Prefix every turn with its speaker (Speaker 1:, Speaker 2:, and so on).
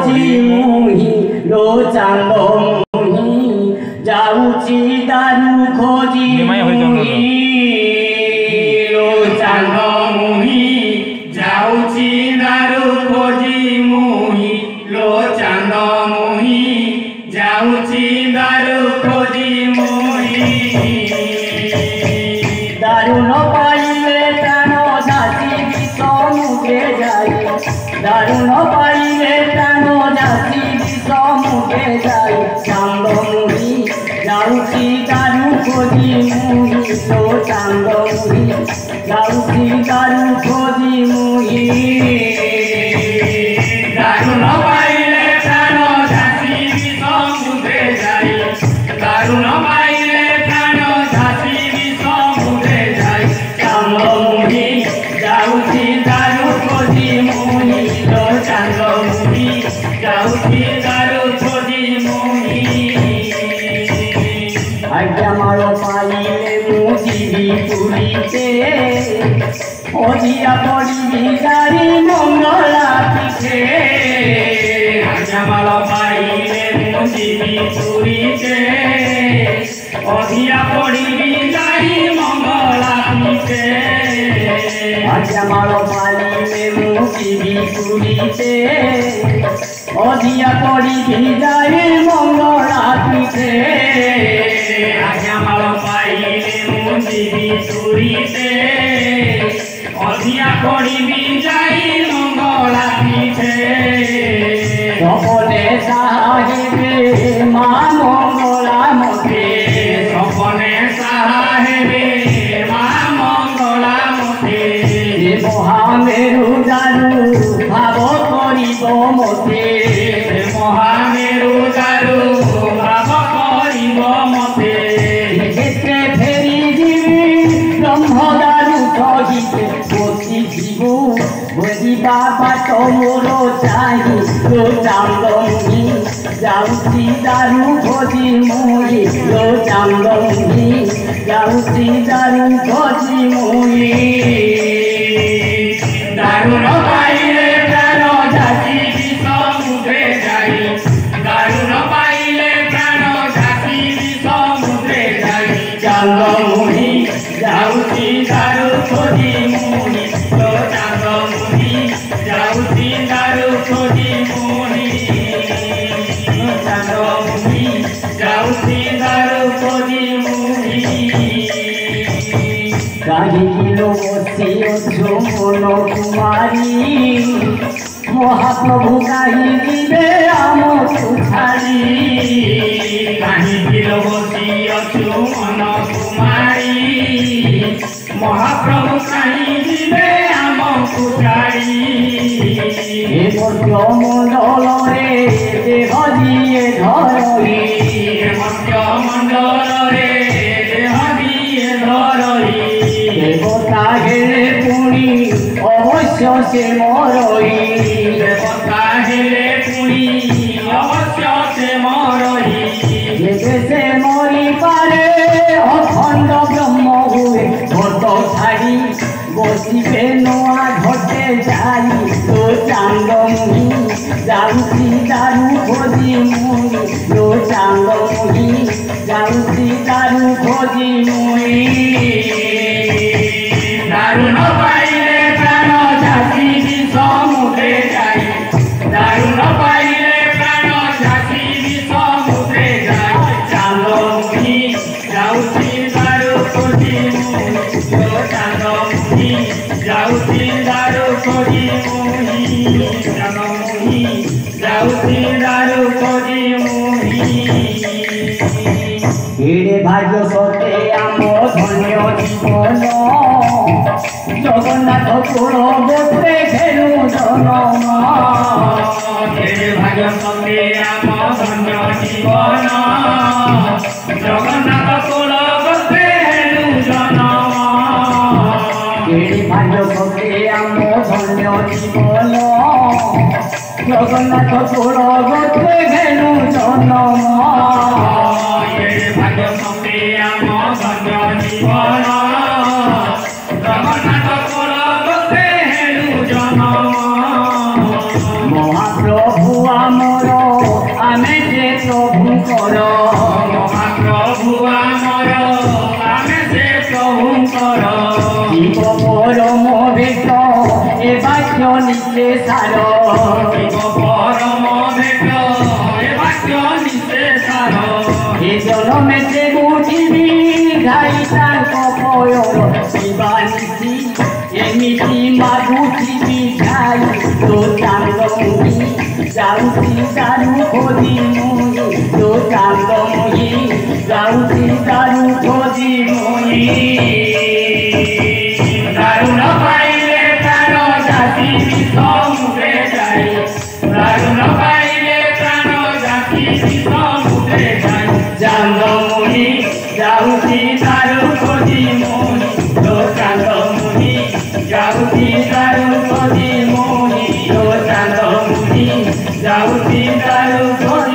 Speaker 1: ଖୋଜି ମୁହିଁ ଲୋ ଚାନ୍ଦ ମୁହିଁ ଯାଉଛି ଦାରୁ ଖୋଜି ମୁହିଁ ଲୋ ଚାନ୍ଦ ମୁହିଁ ଯାଉଛି ଦାରୁ ଖୋଜି ମୁହିଁ ଲୋ ଚାନ୍ଦ ମୁହିଁ ଯାଉଛି ଦାରୁ ଖୋଜି ମୁହିଁ ଦାରୁ ନ ପାଇଲେ ପ୍ରାଣ ଜାତି ସମୁଦ୍ରେ ଯାଇ ଦାରୁ ନ ପାଇଲେ ପ୍ରାଣ ଜାତି ସମୁଦ୍ରେ ଯାଇ ଚାନ୍ଦ ମୁହିଁ ଯାଉଛି ଦାରୁ ଖୋଜି ମୁହିଁ ଲୋ ଚାନ୍ଦ ମୁହିଁ ଯାଉଛି ଦାରୁ ଖୋଜି ମୁହିଁ ଦାରୁ ନ ପାଇଲେ ପ୍ରାଣ ଜାତି ସମୁଦ୍ରେ ଯାଇ ଦାରୁ ନ ପାଇଲେ ପ୍ରାଣ ଜାତି ସମୁଦ୍ରେ ଯାଇ ଚାନ୍ଦ ମୁହିଁ ଯାଉଛି ଦାରୁ ଖୋଜି ମୁହିଁ ଲୋ ଚାନ୍ଦ ମୁହିଁ ଯାଉଛି ଦାରୁ ଖୋଜି ମୁହିଁ ଆଜ୍ଞା ମାଳ ପାଇଲେ ମୁଁ ଯିବି ପୁରୀতে ଅଧିଆ ପଡ଼ିବି ଗାଡ଼ି ମଙ୍ଗଳା ପିଠେ ଆଜ୍ଞା ମାଳ ପାଇଲେ ମୁଁ ଯିବି ପୁରୀতে ଅଧିଆ ପଡ଼ିବି ଗାଡ଼ି ମଙ୍ଗଳା ପିଠେ ଆଜ୍ଞା ମାଳ ପାଇଲେ ମୁଁ ଯିବି ପୁରୀতে ଅଧିଆ ପଡ଼ିବି ଗାଡ଼ି ମଙ୍ଗଳା ପିଠେ ଆଜ୍ଞା ମାଳ ପାଇଲେ ମୁଁ ଯିବି ପୁରୀতে ଅଧିଆ ପଡ଼ିବି ଯାଇ ମଙ୍ଗଳା ପିଠେ ସପନେ ସାହା ହେବେ ମା ମଙ୍ଗଳା ମତେ ସପନେ ସାହା ହେବେ ମା ମଙ୍ଗଳା ମତେ ମହାମେରୁ ଦାରୁ ଭାବ କରିବ ମତେ ମହାମେରୁ ଦାରୁ ଭାବ କରିବ ମତେ ଯେତେ ଫେରି ଯିବି ବ୍ରହ୍ମଦାରୁ ସହିତେ ବସି ଯିବୁ ବସିବା ବାଟ ମୋର ଚାହିଁ ଲୋ ଚାନ୍ଦ ମୁହିଁ ଯାଉଛି ଦାରୁ ଖୋଜି ମୁହିଁ ଲୋ ଚାନ୍ଦ ମୁହିଁ ଯାଉଛି ଦାରୁ ଖୋଜି ମୁହିଁ ଦାରୁ ନ ପାଇଲେ ପ୍ରାଣ ଜାତି ସମୁଦ୍ରେ ଯାଇ ଦାରୁ ନ ପାଇଲେ ପ୍ରାଣ ଜାତି ସମୁଦ୍ରେ ଯାଇ ଚାନ୍ଦ ମୁହିଁ ଯାଉଛି ଦାରୁ ଖୋଜି ମୁହିଁ ଲୋ ଚାନ୍ଦ ମୁହିଁ ଯାଉଛି ଦାରୁ ଖୋଜି ମୁହିଁ ଚାନ୍ଦ ମୁହିଁ ଯାଉଛି ଦାରୁ ଖୋଜି ମୁହିଁ କାହିଁକି ଲୋ ବସିଅଛୁ ମନ କୁମାରୀ ମହାପ୍ରଭୁ କାହିଁ ଯିବେ ଆମକୁ ଛାଡ଼ି କାହିଁକି ଲୋ ବସିଅଛୁ ମନ କୁମାରୀ ମହାପ୍ରଭୁ କାହିଁ ଯିବେ ଆମକୁ ଛାଡ଼ି ଏ ମଣ୍ଡଳରେ ଦେହ ଦିଏ ଧରଇ ଏ ମଣ୍ଡଳରେ ଦେହ ଦିଏ ଧରଇ দেবতা হেলে পুনি অবশ্য সে মরই দেবতা হেলে পুনি অবশ্য সে মরই যেতে সে মরি পারে অখণ্ড ব্রহ্ম হুয়ে ঘট ছাড়ি বসিবে নোয়া ঘটে যাই তো চান্দ মুহি যাଉଛି দারু খোঁজি মুহি তো চান্দ মুহি যাଉଛି দারু খোঁজি মুহি দারু ন পাইলে প্রাণ জাতি সমুদ্রে যাই দারু ন পাইলে প্রাণ জাতি সমুদ্রে যাই চান্দ মুহি যাଉଛି দারু খোঁজি মুহি লো চান্দ মুহি যাଉଛି দারু খোঁজি মুহি চান্দ মুহি যাଉଛି দারু খোঁজি মুহি এড়ে ভাগ্য সতে আম ধন্য জীবন জগন্নাথ কুল গোত্রে ঘেনু জনম ভাগ্য সতে আম ধন্য জীবন জগন্নাথ কুল গোত্রে ঘেনু জনম ভাগ্য সতে আম ধন্য জীবন জগন্নাথ কুল গোত্রে ঘেনু জনম ভাগ্য সতে আম ধন্য জীবন জগন্নাথ কুল গোত্রে ঘেনু জনম মহাপ্রভু আম ପ୍ରଭୁଙ୍କର
Speaker 2: ମହାପ୍ରଭୁ ଆମର ଆମେ ସେ ପ୍ରଭୁଙ୍କର
Speaker 1: ଶିବ ପରମ ଭେଟ ଏ ବାକ୍ୟ ନିଶେଷାର
Speaker 2: ଶିବ ପରମ ଭେଟ ଏ ବାକ୍ୟ ନିଶେଷାର
Speaker 1: ଏ ଜନମେ ସେ ବୁଝିବି ଘାଇ ତାଙ୍କ ପୟର ଶିବା ନିଶି ଏମିତି ମାଗୁଥିବି ଘାଇ ତୋ ଚାନ୍ଦ ମୁହି ଯାଉଛି ଦାରୁ ଖୋଜି ମୁହି ତୋ ଚାନ୍ଦ ମୁହି ଯାଉଛି ଦାରୁ ଖୋଜି ମୁହି
Speaker 2: ଦାରୁ ନ ପାଇଲେ ପ୍ରାଣ ଜାତି ସମୁଦ୍ରେ ଯାଇ ଦାରୁ ନ ପାଇଲେ ପ୍ରାଣ ଜାତି ସମୁଦ୍ରେ ଯାଇ
Speaker 1: ଚାନ୍ଦ ମୁହି ଯାଉଛି ଦାରୁ ଖୋଜି ମୁହି ତୋ ଚାନ୍ଦ ମୁହି ଯାଉଛି ଦାରୁ ଖୋଜି ମୁହି ତୋ ଚାନ୍ଦ ମୁହି ଯାଉଛି ଦାରୁ ଖୋଜି